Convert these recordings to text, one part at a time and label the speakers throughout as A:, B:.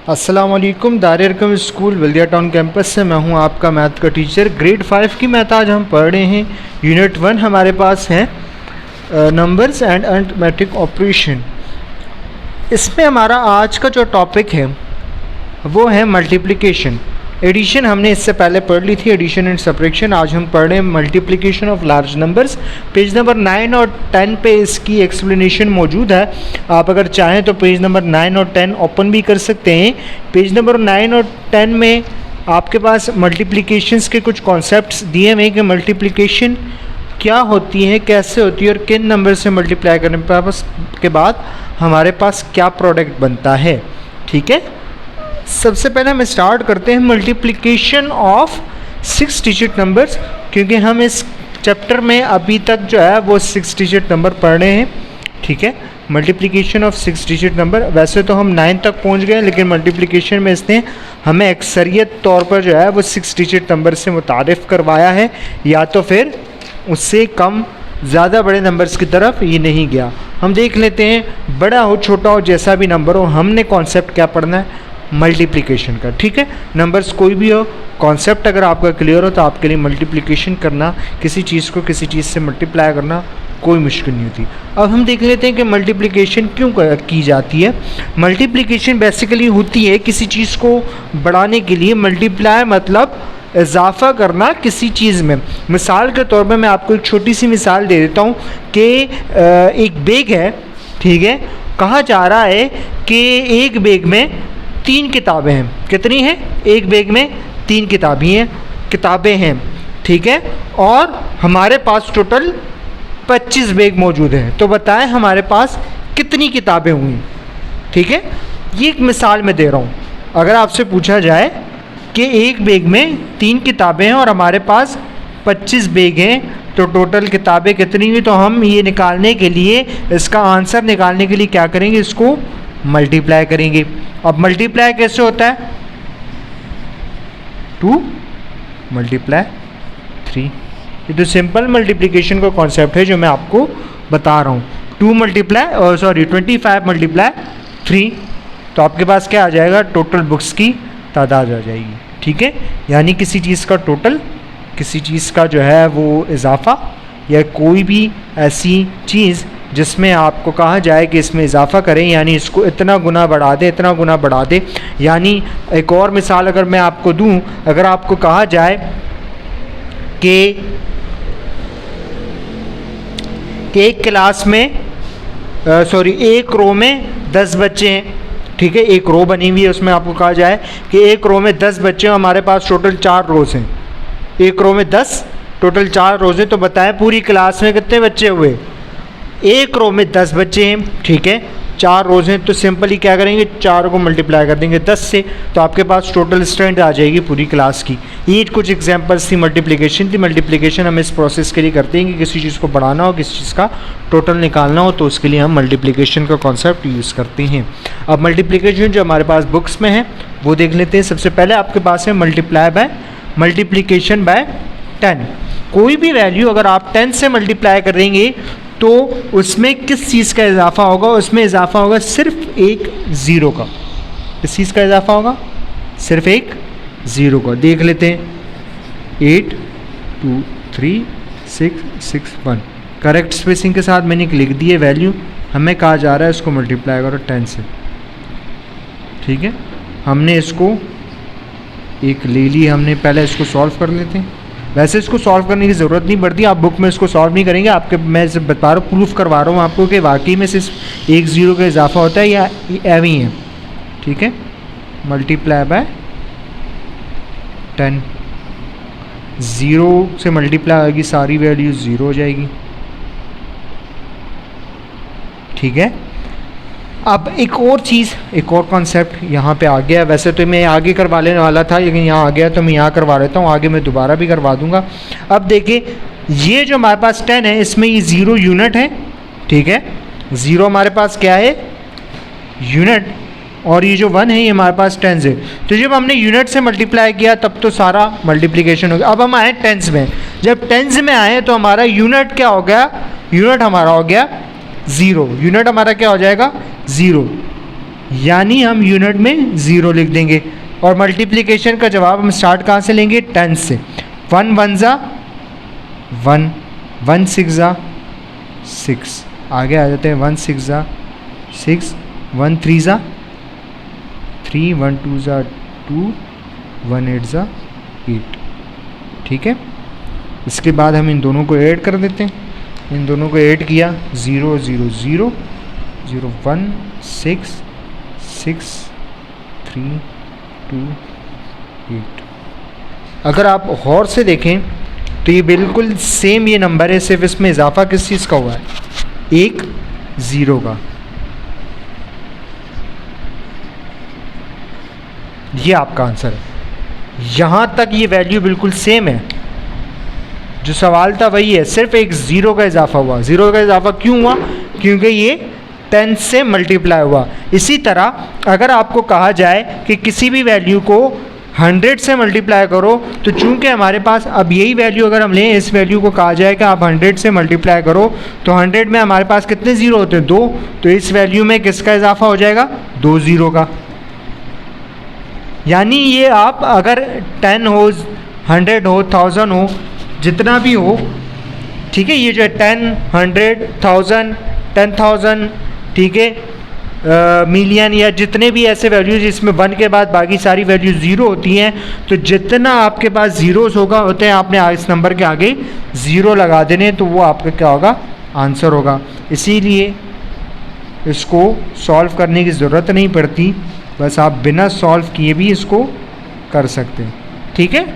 A: अस्सलाम वालेकुम। दार-ए-अरकम स्कूल बल्दिया town campus से मैं हूं आपका मैथ का टीचर। ग्रेड 5 की मैथ आज हम पढ़ रहे हैं। यूनिट 1 हमारे पास है नंबर्स एंड अरिथमेटिक ऑपरेशन। इसमें हमारा आज का जो टॉपिक है वो है मल्टीप्लिकेशन। एडिशन हमने इससे पहले पढ़ ली थी, एडिशन एंड सब्ट्रैक्शन। आज हम पढ़ रहे हैं multiplication of large numbers. Page number 9 और 10 पे इसकी एक्सप्लेनेशन मौजूद है। आप अगर चाहें तो पेज नंबर 9 और 10 ओपन भी कर सकते हैं। पेज नंबर 9 और 10 में आपके पास मल्टीप्लिकेशंस के कुछ कॉन्सेप्ट्स दिए हुए हैं कि मल्टीप्लिकेशन क्या होती है, कैसे होती है और किन नंबर से मल्टीप्लाई करने के बाद हमारे पास क्या प्रोडक्ट बनता है। ठीक है, सबसे पहले हम स्टार्ट करते हैं मल्टीप्लिकेशन ऑफ 6 डिजिट नंबर्स, क्योंकि हम इस चैप्टर में अभी तक जो है वो 6 डिजिट नंबर पढ़ रहे हैं। ठीक है, मल्टीप्लिकेशन ऑफ 6 डिजिट नंबर। वैसे तो हम 9 तक पहुंच गए, लेकिन मल्टीप्लिकेशन में इसने हमें अक्सरियत तौर पर जो है वो 6 डिजिट नंबर से मुतारिफ़ करवाया है, या तो फिर उससे कम ज़्यादा बड़े नंबर्स की तरफ ये नहीं गया। हम देख लेते हैं, बड़ा हो छोटा हो जैसा भी नंबर हो, हमने कॉन्सेप्ट क्या पढ़ना है, मल्टीप्लिकेशन का। ठीक है, नंबर्स कोई भी हो, कॉन्सेप्ट अगर आपका क्लियर हो तो आपके लिए मल्टीप्लिकेशन करना, किसी चीज़ को किसी चीज़ से मल्टीप्लाई करना कोई मुश्किल नहीं होती। अब हम देख लेते हैं कि मल्टीप्लिकेशन क्यों की जाती है। मल्टीप्लिकेशन बेसिकली होती है किसी चीज़ को बढ़ाने के लिए। मल्टीप्लाई मतलब इजाफ़ा करना किसी चीज़ में। मिसाल के तौर पर मैं आपको एक छोटी सी मिसाल दे देता हूँ कि एक बैग है। ठीक है, कहा जा रहा है कि एक बैग में 3 किताबें हैं। कितनी हैं? एक बैग में 3 किताबें हैं। ठीक है, और हमारे पास टोटल 25 बैग मौजूद हैं। तो बताएं हमारे पास कितनी किताबें हुई। ठीक है, ये एक मिसाल मैं दे रहा हूँ। अगर आपसे पूछा जाए कि एक बैग में 3 किताबें हैं और हमारे पास 25 बैग हैं, तो टोटल किताबें कितनी हुई, तो हम ये निकालने के लिए, इसका आंसर निकालने के लिए क्या करेंगे, इसको मल्टीप्लाई करेंगे। अब मल्टीप्लाई कैसे होता है? 2 मल्टीप्लाई 3। ये तो सिंपल मल्टीप्लिकेशन का कॉन्सेप्ट है जो मैं आपको बता रहा हूँ। 25 मल्टीप्लाई 3, तो आपके पास क्या आ जाएगा, टोटल बुक्स की तादाद आ जाएगी। ठीक है, यानी किसी चीज़ का टोटल, किसी चीज़ का जो है वो इजाफा, या कोई भी ऐसी चीज़ जिसमें आपको कहा जाए कि इसमें इजाफा करें, यानी इसको इतना गुना बढ़ा दे, इतना गुना बढ़ा दे। यानी एक और मिसाल अगर मैं आपको दूं, अगर आपको कहा जाए कि एक क्लास में एक रो में 10 बच्चे हैं। ठीक है, एक रो बनी हुई है, उसमें आपको कहा जाए कि एक रो में 10 बच्चे हैं, हमारे पास टोटल 4 रोज़ हैं। एक रो में 10, टोटल 4 रोज़ हैं। तो बताएं पूरी क्लास में कितने बच्चे हुए? एक रो में 10 बच्चे हैं। ठीक है, 4 रोज़ हैं, तो सिंपली क्या करेंगे, 4 को मल्टीप्लाई कर देंगे 10 से, तो आपके पास टोटल स्ट्रेंथ आ जाएगी पूरी क्लास की। ये कुछ एग्जांपल्स थी मल्टीप्लिकेशन। मल्टीप्लिकेशन हम इस प्रोसेस के लिए करते हैं कि किसी चीज़ को बढ़ाना हो, किसी चीज़ का टोटल निकालना हो, तो उसके लिए हम मल्टीप्लिकेशन का कॉन्सेप्ट यूज़ करते हैं। अब मल्टीप्लिकेशन जो हमारे पास बुक्स में है वो देख लेते हैं। सबसे पहले आपके पास है मल्टीप्लिकेशन बाय 10। कोई भी वैल्यू अगर आप 10 से मल्टीप्लाई करेंगे तो उसमें किस चीज़ का इजाफा होगा? उसमें इजाफा होगा सिर्फ एक ज़ीरो का। किस चीज़ का इजाफा होगा? सिर्फ एक ज़ीरो का। देख लेते हैं, 8 2 3 6 6 1। करेक्ट स्पेसिंग के साथ मैंने लिख दी है वैल्यू। हमें कहा जा रहा है इसको मल्टीप्लाई करो 10 से। ठीक है, हमने इसको एक ले ली, हमने पहले इसको सॉल्व कर लेते हैं। वैसे इसको सॉल्व करने की ज़रूरत नहीं पड़ती, आप बुक में इसको सॉल्व नहीं करेंगे। आपके मैं सिर्फ बता रहा हूँ, प्रूफ करवा रहा हूँ आपको कि वाकई में सिर्फ एक ज़ीरो का इजाफा होता है या एवं ही है। ठीक है, मल्टीप्लाई बाय 10, ज़ीरो से मल्टीप्लाई होगी, सारी वैल्यू ज़ीरो हो जाएगी। ठीक है, अब एक और चीज़, एक और कॉन्सेप्ट यहाँ पे आ गया। वैसे तो मैं आगे करवा लेने वाला था, लेकिन यहाँ आ गया तो मैं यहाँ करवा लेता हूँ, आगे मैं दोबारा भी करवा दूँगा। अब देखिए, ये जो हमारे पास 10 है, इसमें ये 0 यूनिट है। ठीक है, 0 हमारे पास क्या है, यूनिट, और ये जो 1 है ये हमारे पास टेंस है। तो जब हमने यूनिट से मल्टीप्लाई किया तब तो सारा मल्टीप्लिकेशन हो गया। अब हम आए टेंस में। जब टेंस में आए तो हमारा यूनिट क्या हो गया, यूनिट हमारा हो गया 0। यूनिट हमारा क्या हो जाएगा, 0। यानी हम यूनिट में 0 लिख देंगे। और मल्टीप्लिकेशन का जवाब हम स्टार्ट कहाँ से लेंगे? 10 से। 1 1 ज़ा 1, 1 6 ज़ा 6, आगे आ जाते हैं 1 6 ज़ा 6, 1 3 ज़ा 3, 1 2 ज़ा 2, 1 8 ज़ा 8। ठीक है, इसके बाद हम इन दोनों को ऐड कर देते हैं। इन दोनों को ऐड किया 0 0 0 0 1 6 6 3 2 8। अगर आप गौर से देखें तो ये बिल्कुल सेम ये नंबर है, सिर्फ इसमें इजाफा किस चीज़ का हुआ है? एक 0 का। ये आपका आंसर है। यहाँ तक ये वैल्यू बिल्कुल सेम है, जो सवाल था वही है, सिर्फ एक 0 का इजाफा हुआ। 0 का इजाफा क्यों हुआ? क्योंकि ये 10 से मल्टीप्लाई हुआ। इसी तरह अगर आपको कहा जाए कि किसी भी वैल्यू को 100 से मल्टीप्लाई करो, तो चूंकि हमारे पास अब यही वैल्यू अगर हम लें, इस वैल्यू को कहा जाए कि आप 100 से मल्टीप्लाई करो, तो 100 में हमारे पास कितने 0 होते हैं? 2। तो इस वैल्यू में किसका इजाफा हो जाएगा? 2 0 का। यानी ये आप अगर 10 हो, 100 हो, 1000 हो, जितना भी हो, ठीक है, ये जो है 10 100 1000 10,000, ठीक है, मिलियन या जितने भी ऐसे वैल्यूज जिसमें 1 के बाद बाकी सारी वैल्यूज 0 होती हैं, तो जितना आपके पास ज़ीरोस होते हैं आपने इस नंबर के आगे 0 लगा देने, तो वो आपका क्या होगा? आंसर होगा। इसीलिए इसको सॉल्व करने की ज़रूरत नहीं पड़ती, बस आप बिना सॉल्व किए भी इसको कर सकते हैं। ठीक है,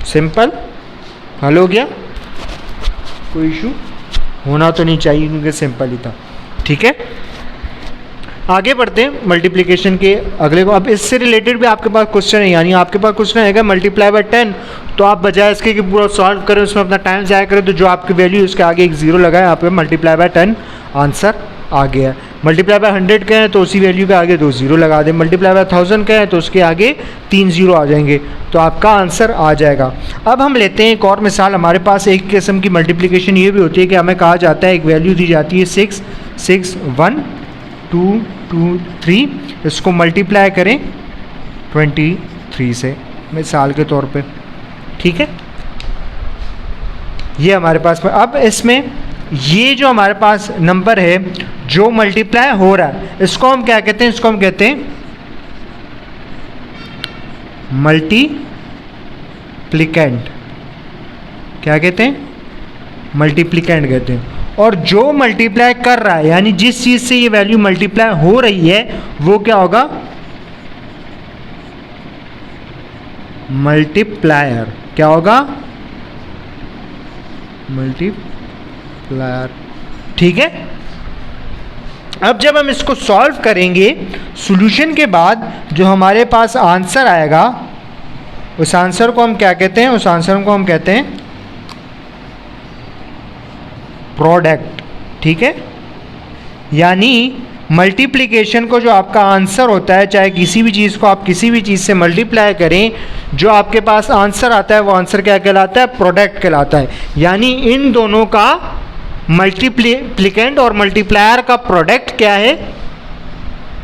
A: सिंपल हल हो गया, कोई इशू होना तो नहीं चाहिए क्योंकि सिंपल ही था। ठीक है, आगे बढ़ते हैं मल्टीप्लिकेशन के अगले को। अब इससे रिलेटेड भी आपके पास क्वेश्चन है, यानी आपके पास क्वेश्चन है मल्टीप्लाई बाय 10, तो आप बजाय इसके कि पूरा सॉल्व करें, उसमें अपना टाइम ज़ाया करें, तो जो आपकी वैल्यू उसके आगे एक 0 लगाए, आप मल्टीप्लाई बाय 10 आंसर आ गया। मल्टीप्लाई बाय 100 का है तो उसी वैल्यू के आगे 2 0 लगा दें। मल्टीप्लाई बाय 1000 का है तो उसके आगे 3 0 आ जाएंगे, तो आपका आंसर आ जाएगा। अब हम लेते हैं एक और मिसाल। हमारे पास एक किस्म की मल्टीप्लिकेशन ये भी होती है कि हमें कहा जाता है एक वैल्यू दी जाती है 6 6 1 2 2 3, इसको मल्टीप्लाई करें 23 से, मिसाल के तौर पे। ठीक है, ये हमारे पास। अब इसमें ये जो हमारे पास नंबर है जो मल्टीप्लाई हो रहा है, इसको हम क्या कहते हैं? इसको हम कहते हैं मल्टीप्लिकेंट। क्या कहते हैं? मल्टीप्लिकेंट कहते हैं। और जो मल्टीप्लाई कर रहा है, यानी जिस चीज से ये वैल्यू मल्टीप्लाई हो रही है, वो क्या होगा? मल्टीप्लायर। क्या होगा? मल्टीप्लायर। ठीक है, अब जब हम इसको सॉल्व करेंगे, सॉल्यूशन के बाद जो हमारे पास आंसर आएगा, उस आंसर को हम क्या कहते हैं? उस आंसर को हम कहते हैं प्रोडक्ट। ठीक है, यानी मल्टीप्लिकेशन को जो आपका आंसर होता है, चाहे किसी भी चीज़ को आप किसी भी चीज़ से मल्टीप्लाई करें, जो आपके पास आंसर आता है वो आंसर क्या कहलाता है? प्रोडक्ट कहलाता है। यानी इन दोनों का मल्टीप्लिकेंट और मल्टीप्लायर का प्रोडक्ट क्या है?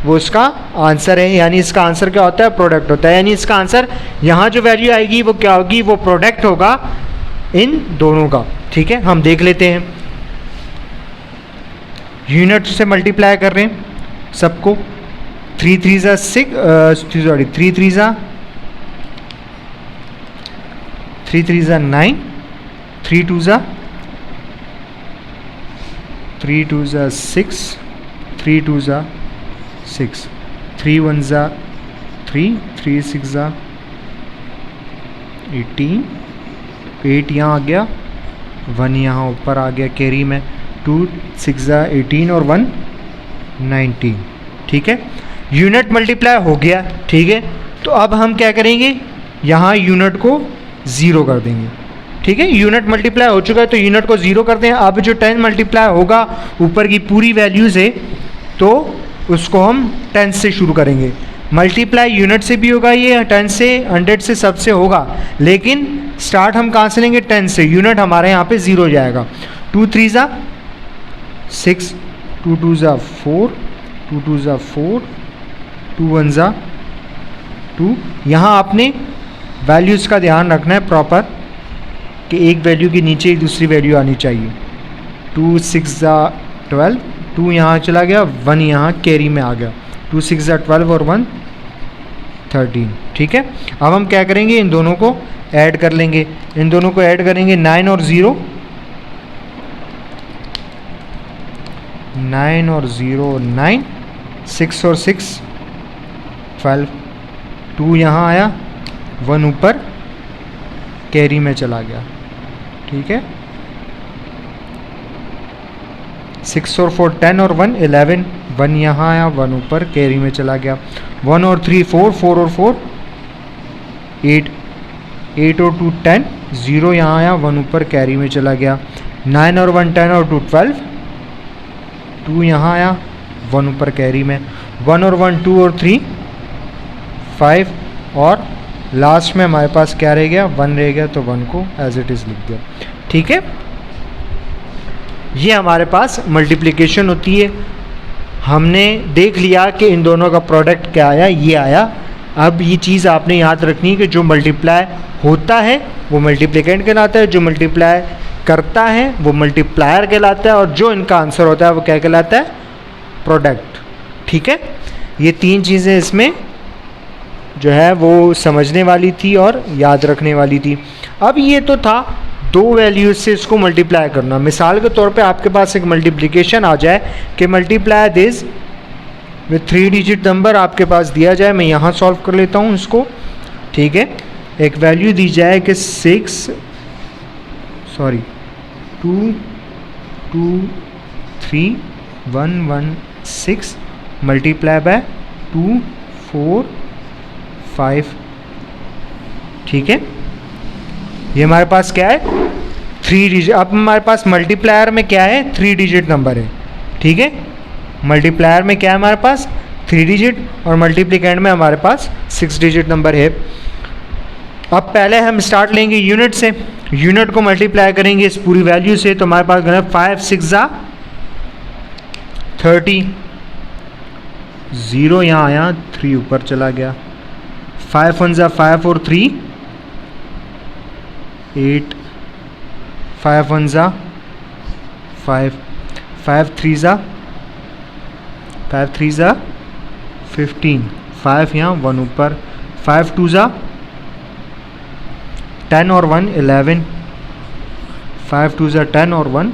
A: वो इसका आंसर है। यानी इसका आंसर क्या होता है? प्रोडक्ट होता है। यानी इसका आंसर यहाँ जो वैल्यू आएगी वो क्या होगी? वो प्रोडक्ट होगा इन दोनों का। ठीक है, हम देख लेते हैं। यूनिट से मल्टीप्लाई कर रहे हैं सबको। 3 3 ज़ा 6, सॉरी 3 3 ज़ा 9, 3 2 ज़ा 6, 3 2 ज़ा 6, 3 1 ज़ा 3, 3 6 ज़ा 18, 8 यहाँ आ गया, 1 यहाँ ऊपर आ गया कैरी में, 2 6 ज़ा 18 और 1 19। ठीक है, यूनिट मल्टीप्लाई हो गया। ठीक है, तो अब हम क्या करेंगे? यहाँ यूनिट को 0 कर देंगे। ठीक है, यूनिट मल्टीप्लाई हो चुका है तो यूनिट को 0 करते हैं। अब जो 10 मल्टीप्लाई होगा ऊपर की पूरी वैल्यूज़ है, तो उसको हम 10 से शुरू करेंगे। मल्टीप्लाई यूनिट से भी होगा, ये 10 से 100 से सबसे होगा, लेकिन स्टार्ट हम कहाँ से लेंगे? 10 से। यूनिट हमारे यहाँ पे 0 जाएगा। 2 3 ज़ा 6, 2 2 ज़ा 4, 2 2 ज़ा 4, 2 1 ज़ा 2। यहाँ आपने वैल्यूज़ का ध्यान रखना है प्रॉपर कि एक वैल्यू के नीचे ही दूसरी वैल्यू आनी चाहिए। 2 6 ज़ा 12, 2 यहाँ चला गया, 1 यहाँ कैरी में आ गया, 2 6 ज़ा 12 और 1 13। ठीक है, अब हम क्या करेंगे, इन दोनों को ऐड कर लेंगे। इन दोनों को ऐड करेंगे, 9 और 0, 9 और 0 9, 6 और 6 12, 2 यहाँ आया, 1 ऊपर कैरी में चला गया। ठीक है, 6 और 4 10 और 1 11, 1 यहाँ आया, 1 ऊपर कैरी में चला गया। 1 और 3 4, 4 और 4 8, 8 और 2 10, 0 यहाँ आया, 1 ऊपर कैरी में चला गया। 9 और 1 10 और 2 12, 2 यहाँ आया, 1 ऊपर कैरी में। 1 और 1 2 और 3 5, और लास्ट में हमारे पास क्या रह गया, 1 रह गया, तो 1 को एज इट इज़ लिख दिया। ठीक है, ये हमारे पास मल्टीप्लिकेशन होती है। हमने देख लिया कि इन दोनों का प्रोडक्ट क्या आया, ये आया। अब ये चीज़ आपने याद रखनी है कि जो मल्टीप्लाई होता है वो मल्टीप्लिकेंट कहलाता है, जो मल्टीप्लाई करता है वो मल्टीप्लायर कहलाता है, और जो इनका आंसर होता है वो क्या कहलाता है, प्रोडक्ट। ठीक है, ये 3 चीज़ें इसमें जो है वो समझने वाली थी और याद रखने वाली थी। अब ये तो था 2 वैल्यूज से इसको मल्टीप्लाई करना। मिसाल के तौर पे आपके पास एक मल्टीप्लिकेशन आ जाए कि multiply this with 3 digit number आपके पास दिया जाए। मैं यहाँ सॉल्व कर लेता हूँ इसको। ठीक है, एक वैल्यू दी जाए कि 2 2 3 1 1 6 मल्टीप्लाई बाय 2 4 5। ठीक है, ये हमारे पास क्या है, 3 डिजिट। अब हमारे पास मल्टीप्लायर में क्या है, 3 डिजिट नंबर है। ठीक है, मल्टीप्लायर में क्या है हमारे पास, 3 डिजिट, और मल्टीप्लिकेंट में हमारे पास 6 डिजिट नंबर है। अब पहले हम स्टार्ट लेंगे यूनिट से। यूनिट को मल्टीप्लाई करेंगे इस पूरी वैल्यू से, तो हमारे पास 5 6 ज़ा 30, 0 यहाँ आया, 3 ऊपर चला गया। 5 1 ज़ा 5 और 3 8, 5 1 ज़ा 5, 5 3 ज़ा 15, 5 यहाँ, 1 ऊपर, 5 2 ज़ा 10 और 1 11, 5 2 ज़ा 10 और 1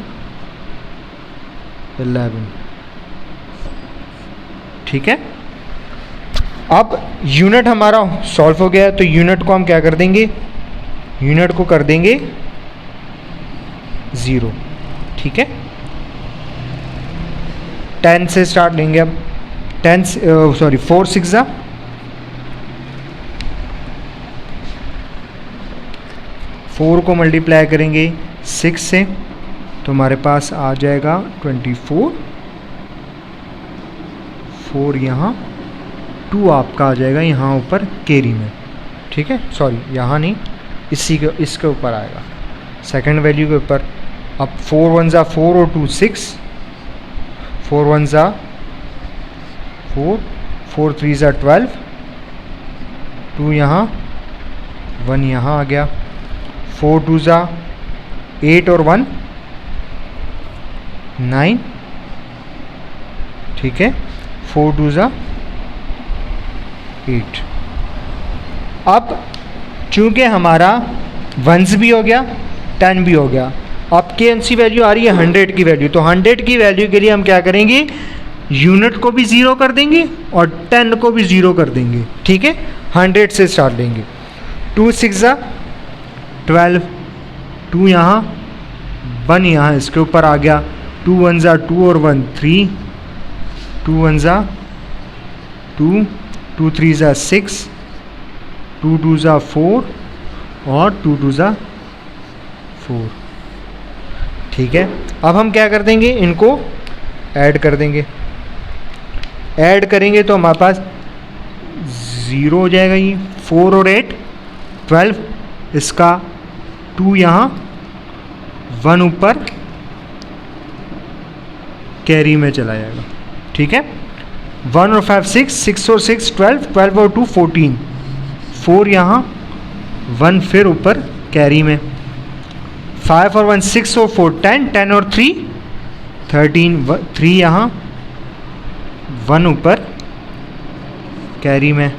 A: 11। ठीक है, अब यूनिट हमारा सॉल्व हो गया, तो यूनिट को हम क्या कर देंगे, यूनिट को कर देंगे 0। ठीक है, 10 से स्टार्ट लेंगे अब। 4 6 ज़ा 4 को मल्टीप्लाई करेंगे 6 से, तो हमारे पास आ जाएगा 24, 4 यहाँ, 2 आपका आ जाएगा यहाँ ऊपर कैरी में। ठीक है, यहाँ नहीं, इसके ऊपर आएगा, सेकंड वैल्यू के ऊपर। अब 4 1 ज़ा 4 और 2 6, 4 1 ज़ा 4, 4 3 ज़ा 12, 2 यहाँ, 1 यहाँ आ गया। 4 2 ज़ा 8 और 1 9। ठीक है, 4 2 ज़ा 8। अब चूँकि हमारा 1s भी हो गया, 10 भी हो गया, अब कौन सी वैल्यू आ रही है, 100 की वैल्यू। तो 100 की वैल्यू के लिए हम क्या करेंगे, यूनिट को भी 0 कर देंगे और 10 को भी 0 कर देंगे। ठीक है, 100 से स्टार्ट लेंगे। 2 6 ज़ा 12, 2 यहाँ, 1 यहाँ इसके ऊपर आ गया। 2 1 ज़ा 2 और 1 3, 2 1 ज़ा 2, 2 3 ज़ा 6, 2 2 ज़ा 4 और 2 2 ज़ा 4। ठीक है, अब हम क्या कर देंगे, इनको ऐड कर देंगे। ऐड करेंगे तो हमारे पास 0 हो जाएगा। ये 4 और 8 12, इसका 2 यहाँ, 1 ऊपर कैरी में चला जाएगा। ठीक है, 1 और 5 6, 6 और 6 12, 12 और 2 14, 4 यहाँ, 1 फिर ऊपर कैरी में, 5 और 1 6 और 4 10, 10 और 3 13, 3 यहाँ, 1 ऊपर कैरी में,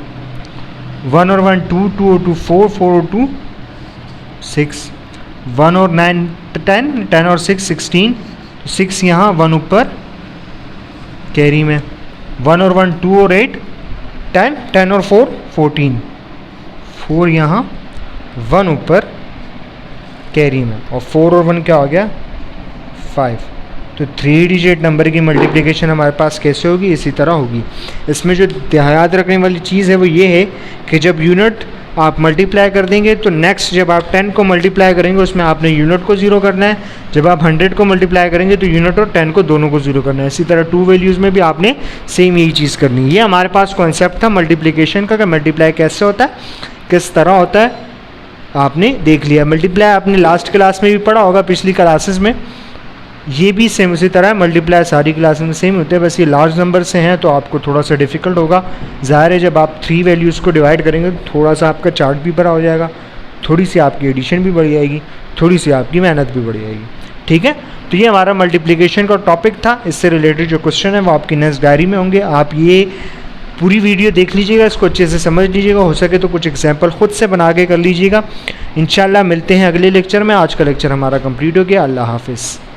A: 1 और 1 2, 2 और 2 4, 4 और 2 6, 1 और 9 10, 10 और 6 16, 6 यहाँ, 1 ऊपर कैरी में, 1 और 1 2 और 8 10, 10 और 4 14, 4 यहाँ, 1 ऊपर कैरी में, और 4 और 1 क्या हो गया 5। तो 3 डिजिट नंबर की मल्टीप्लिकेशन हमारे पास कैसे होगी, इसी तरह होगी। इसमें जो याद रखने वाली चीज़ है वो ये है कि जब यूनिट आप मल्टीप्लाई कर देंगे तो नेक्स्ट जब आप 10 को मल्टीप्लाई करेंगे उसमें आपने यूनिट को 0 करना है, जब आप 100 को मल्टीप्लाई करेंगे तो यूनिट और 10 को दोनों को 0 करना है। इसी तरह 2 वैल्यूज़ में भी आपने सेम यही चीज़ करनी है। ये हमारे पास कॉन्सेप्ट था मल्टीप्लिकेशन का, कि मल्टीप्लाई कैसे होता है, किस तरह होता है, आपने देख लिया। मल्टीप्लाई आपने लास्ट क्लास में भी पढ़ा होगा, पिछली क्लासेस में। ये भी सेम उसी तरह मल्टीप्लाई सारी क्लासेस में सेम होते हैं, बस ये लार्ज नंबर से हैं तो आपको थोड़ा सा डिफिकल्ट होगा। ज़ाहिर है जब आप 3 वैल्यूज़ को डिवाइड करेंगे तो थोड़ा सा आपका चार्ट भी बड़ा हो जाएगा, थोड़ी सी आपकी एडिशन भी बढ़ जाएगी, थोड़ी सी आपकी मेहनत भी बढ़ जाएगी। ठीक है, तो ये हमारा मल्टीप्लिकेशन का टॉपिक था। इससे रिलेटेड जो क्वेश्चन है वो आपकी नेक्स्ट डायरी में होंगे। आप ये पूरी वीडियो देख लीजिएगा, इसको अच्छे से समझ लीजिएगा, हो सके तो कुछ एग्जाम्पल खुद से बना के कर लीजिएगा। इंशाल्लाह मिलते हैं अगले लेक्चर में। आज का लेक्चर हमारा कंप्लीट हो गया। अल्लाह हाफिज़।